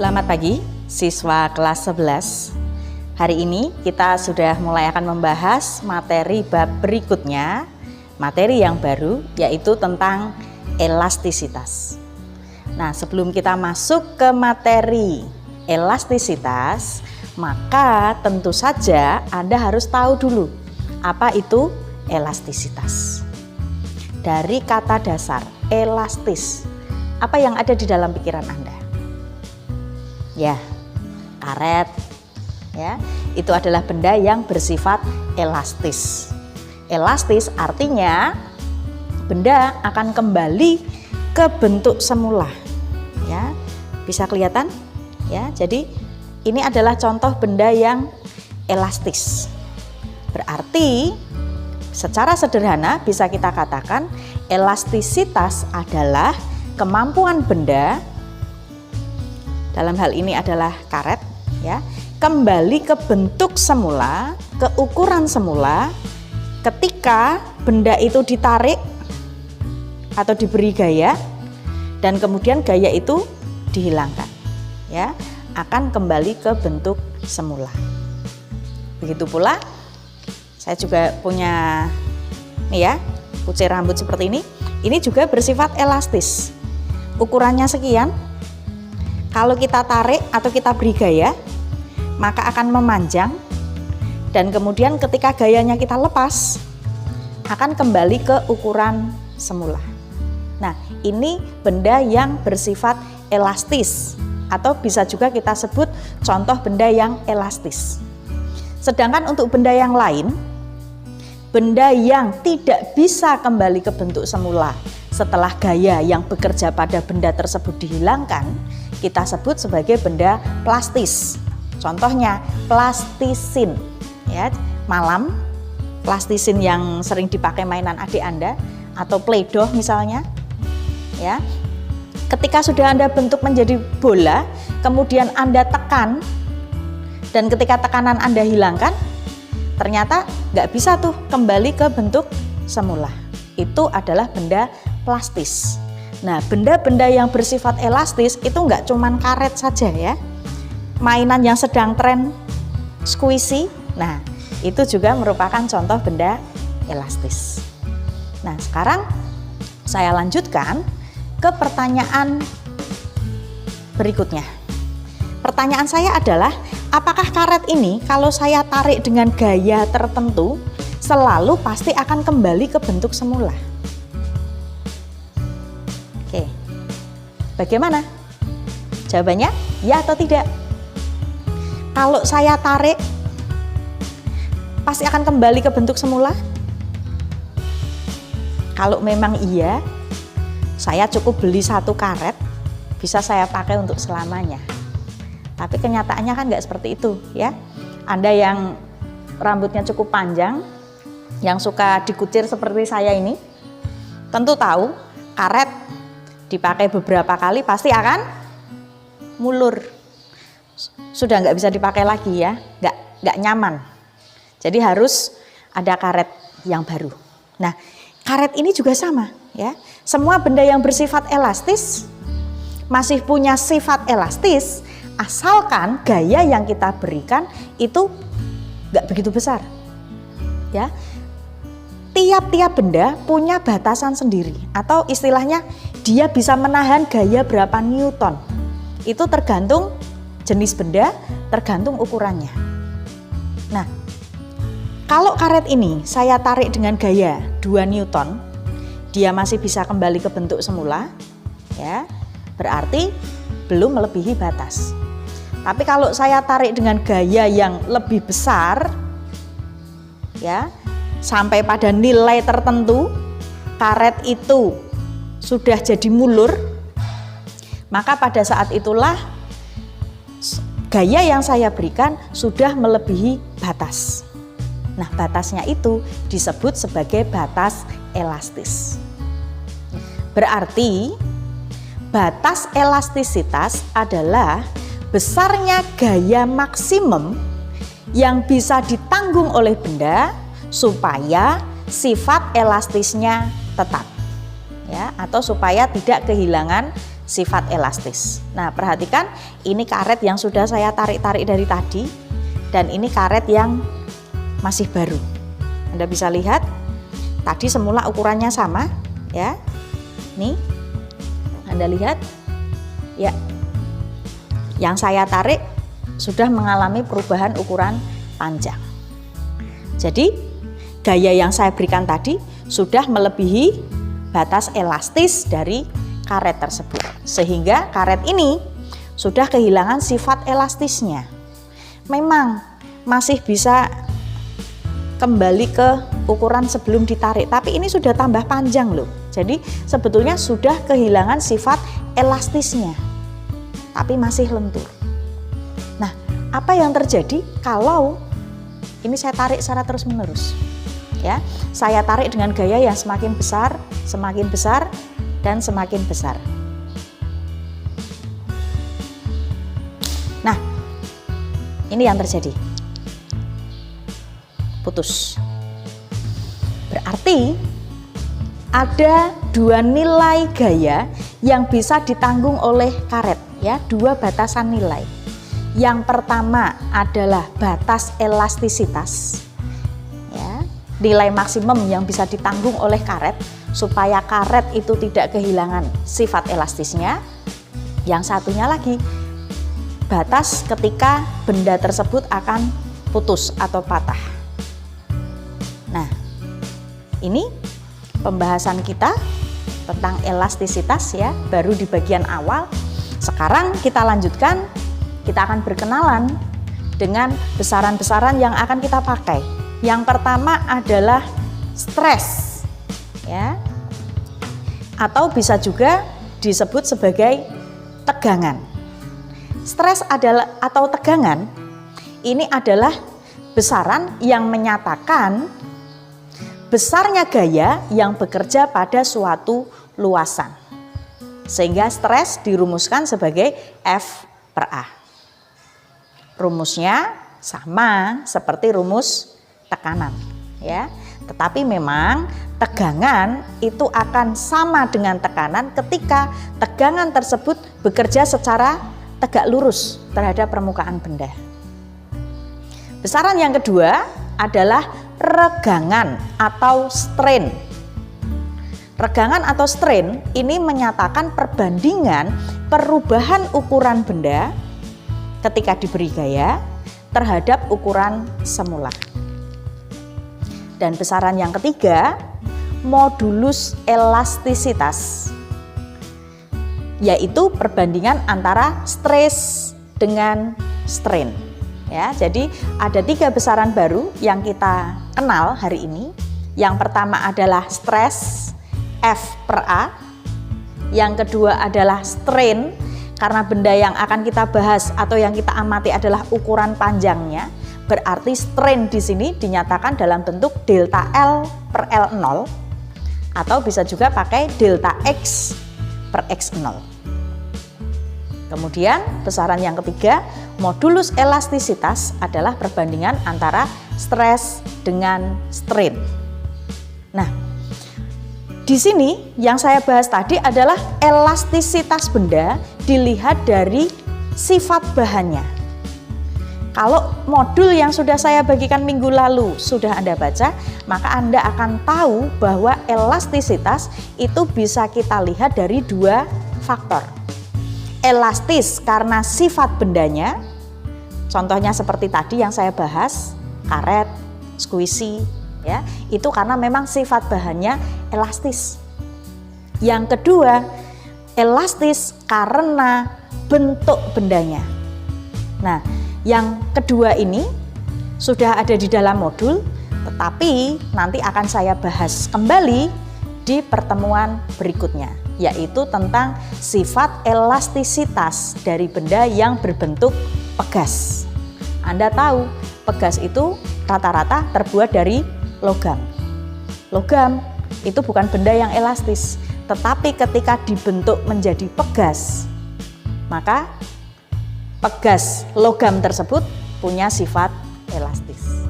Selamat pagi, siswa kelas 11. Hari ini kita sudah mulai akan membahas materi bab berikutnya, materi yang baru, yaitu tentang elastisitas. Nah, sebelum kita masuk ke materi elastisitas, maka tentu saja Anda harus tahu dulu apa itu elastisitas. Dari kata dasar elastis, apa yang ada di dalam pikiran Anda? Ya, karet. Ya, itu adalah benda yang bersifat elastis. Elastis artinya benda akan kembali ke bentuk semula. Ya, bisa kelihatan? Ya, jadi ini adalah contoh benda yang elastis. Berarti secara sederhana bisa kita katakan elastisitas adalah kemampuan benda, dalam hal ini adalah karet, ya, kembali ke bentuk semula, ke ukuran semula ketika benda itu ditarik atau diberi gaya dan kemudian gaya itu dihilangkan, ya, akan kembali ke bentuk semula. Begitu pula saya juga punya nih ya, kucir rambut seperti ini. Ini juga bersifat elastis. Ukurannya sekian. Kalau kita tarik atau kita beri gaya, maka akan memanjang, dan kemudian ketika gayanya kita lepas, akan kembali ke ukuran semula. Nah, ini benda yang bersifat elastis, atau bisa juga kita sebut contoh benda yang elastis. Sedangkan untuk benda yang lain, benda yang tidak bisa kembali ke bentuk semula setelah gaya yang bekerja pada benda tersebut dihilangkan, kita sebut sebagai benda plastis. Contohnya plastisin, ya, malam, plastisin yang sering dipakai mainan adik Anda, atau Play-Doh misalnya, ya. Ketika sudah Anda bentuk menjadi bola, kemudian Anda tekan, dan ketika tekanan Anda hilangkan, ternyata nggak bisa tuh kembali ke bentuk semula. Itu adalah benda plastis. Nah, benda-benda yang bersifat elastis itu nggak cuman karet saja ya. Mainan yang sedang tren squishy, nah itu juga merupakan contoh benda elastis. Nah, sekarang saya lanjutkan ke pertanyaan berikutnya. Pertanyaan saya adalah, apakah karet ini kalau saya tarik dengan gaya tertentu selalu pasti akan kembali ke bentuk semula? Oke, bagaimana? Jawabannya ya atau tidak? Kalau saya tarik, pasti akan kembali ke bentuk semula? Kalau memang iya, saya cukup beli satu karet, bisa saya pakai untuk selamanya. Tapi kenyataannya kan nggak seperti itu, ya. Anda yang rambutnya cukup panjang, yang suka dikucir seperti saya ini, tentu tahu karet dipakai beberapa kali pasti akan mulur. Sudah nggak bisa dipakai lagi ya, nggak nyaman. Jadi harus ada karet yang baru. Nah, karet ini juga sama ya. Semua benda yang bersifat elastis masih punya sifat elastis, asalkan gaya yang kita berikan itu nggak begitu besar. Ya, tiap-tiap benda punya batasan sendiri, atau istilahnya dia bisa menahan gaya berapa newton. Itu tergantung jenis benda, tergantung ukurannya. Nah, kalau karet ini saya tarik dengan gaya 2 newton, dia masih bisa kembali ke bentuk semula, ya, berarti belum melebihi batas. Tapi kalau saya tarik dengan gaya yang lebih besar, ya, sampai pada nilai tertentu, karet itu sudah jadi mulur, maka pada saat itulah gaya yang saya berikan sudah melebihi batas. Nah, batasnya itu disebut sebagai batas elastis. Berarti batas elastisitas adalah besarnya gaya maksimum yang bisa ditanggung oleh benda supaya sifat elastisnya tetap, ya, atau supaya tidak kehilangan sifat elastis. Nah, perhatikan ini karet yang sudah saya tarik-tarik dari tadi dan ini karet yang masih baru. Anda bisa lihat tadi semula ukurannya sama ya. Nih. Anda lihat ya. Yang saya tarik sudah mengalami perubahan ukuran panjang. Jadi, gaya yang saya berikan tadi sudah melebihi batas elastis dari karet tersebut, sehingga karet ini sudah kehilangan sifat elastisnya. Memang masih bisa kembali ke ukuran sebelum ditarik, tapi ini sudah tambah panjang loh. Jadi sebetulnya sudah kehilangan sifat elastisnya, tapi masih lentur. Nah, apa yang terjadi kalau ini saya tarik secara terus menerus? Ya, saya tarik dengan gaya yang semakin besar, dan semakin besar. Nah, ini yang terjadi. Putus. Berarti ada dua nilai gaya yang bisa ditanggung oleh karet, ya, dua batasan nilai. Yang pertama adalah batas elastisitas. Ya, nilai maksimum yang bisa ditanggung oleh karet supaya karet itu tidak kehilangan sifat elastisnya. Yang satunya lagi, batas ketika benda tersebut akan putus atau patah. Nah, ini pembahasan kita tentang elastisitas ya, baru di bagian awal. Sekarang kita lanjutkan, kita akan berkenalan dengan besaran-besaran yang akan kita pakai. Yang pertama adalah stres. Ya, atau bisa juga disebut sebagai tegangan. Stres adalah atau tegangan ini adalah besaran yang menyatakan besarnya gaya yang bekerja pada suatu luasan, sehingga stres dirumuskan sebagai F per A. Rumusnya sama seperti rumus tekanan, ya. Tetapi memang tegangan itu akan sama dengan tekanan ketika tegangan tersebut bekerja secara tegak lurus terhadap permukaan benda. Besaran yang kedua adalah regangan atau strain. Regangan atau strain ini menyatakan perbandingan perubahan ukuran benda ketika diberi gaya terhadap ukuran semula. Dan besaran yang ketiga, modulus elastisitas, yaitu perbandingan antara stress dengan strain. Ya, jadi ada 3 besaran baru yang kita kenal hari ini. Yang pertama adalah stress F per A. Yang kedua adalah strain, karena benda yang akan kita bahas atau yang kita amati adalah ukuran panjangnya. Berarti strain di sini dinyatakan dalam bentuk delta L per L0, atau bisa juga pakai delta X per X0. Kemudian besaran yang ketiga, modulus elastisitas adalah perbandingan antara stres dengan strain. Nah, di sini yang saya bahas tadi adalah elastisitas benda dilihat dari sifat bahannya. Kalau modul yang sudah saya bagikan minggu lalu sudah Anda baca, maka Anda akan tahu bahwa elastisitas itu bisa kita lihat dari 2 faktor. Elastis karena sifat bendanya, contohnya seperti tadi yang saya bahas, karet, squishy, ya, itu karena memang sifat bahannya elastis. Yang kedua, elastis karena bentuk bendanya. Nah, yang kedua ini sudah ada di dalam modul, tetapi nanti akan saya bahas kembali di pertemuan berikutnya, yaitu tentang sifat elastisitas dari benda yang berbentuk pegas. Anda tahu, pegas itu rata-rata terbuat dari logam. Logam itu bukan benda yang elastis, tetapi ketika dibentuk menjadi pegas, maka pegas logam tersebut punya sifat elastis.